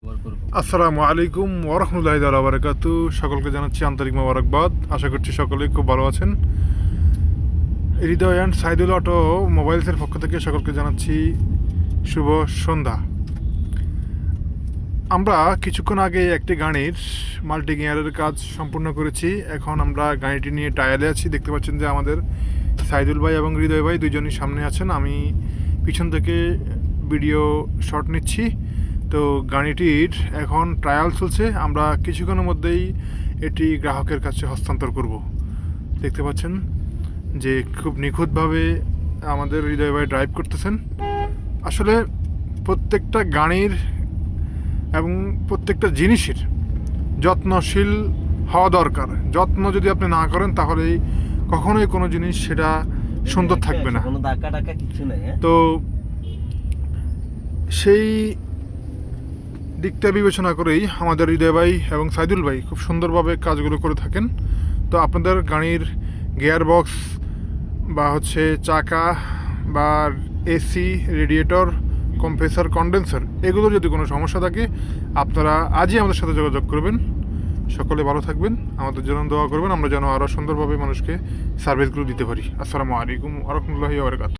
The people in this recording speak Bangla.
আসসালামু আলাইকুম ওরহমতুল্লাহি তাআলা বারাকাতু। সকলকে জানাচ্ছি আন্তরিক মোবারকবাদ। আশা করছি সকলেই খুব ভালো আছেন। হৃদয় অ্যান্ড সাইদুল অটো মোবাইলসের পক্ষ থেকে সকলকে জানাচ্ছি শুভ সন্ধ্যা। আমরা কিছুক্ষণ আগে একটি গাড়ির মাল্টি গিয়ারের কাজ সম্পূর্ণ করেছি। এখন আমরা গাড়িটি নিয়ে ট্রায়ালে আছি। দেখতে পাচ্ছেন যে আমাদের সাইদুল ভাই এবং হৃদয় ভাই দুজনই সামনে আছেন, আমি পিছন থেকে ভিডিও শট নিচ্ছি। তো গাড়িটির এখন ট্রায়াল চলছে, আমরা কিছুক্ষণের মধ্যেই এটি গ্রাহকের কাছে হস্তান্তর করব। দেখতে পাচ্ছেন যে খুব নিখুঁতভাবে আমাদের হৃদয় ভাই ড্রাইভ করতেছেন। আসলে প্রত্যেকটা গাড়ির এবং প্রত্যেকটা জিনিসের যত্নশীল হওয়া দরকার। যত্ন যদি আপনি না করেন তাহলে কখনোই কোনো জিনিস সেটা সুন্দর থাকবে না। তো সেই দিকটা বিবেচনা করেই আমাদের হৃদয় ভাই এবং সাইদুল ভাই খুব সুন্দরভাবে কাজগুলো করে থাকেন। তো আপনাদের গাড়ির গিয়ার বক্স বা চাকা বা এসি, রেডিয়েটর, কম্প্রেসার, কন্ডেন্সার এগুলো যদি কোনো সমস্যা থাকে আপনারা আজই আমাদের সাথে যোগাযোগ করবেন। সকলে ভালো থাকবেন, আমাদের জন্য দোয়া করবেন, আমরা যেন আরও সুন্দরভাবে মানুষকে সার্ভিসগুলো দিতে পারি। আসসালামু আলাইকুম ওয়া রাহমাতুল্লাহি ওয়া বারাকাতুহু।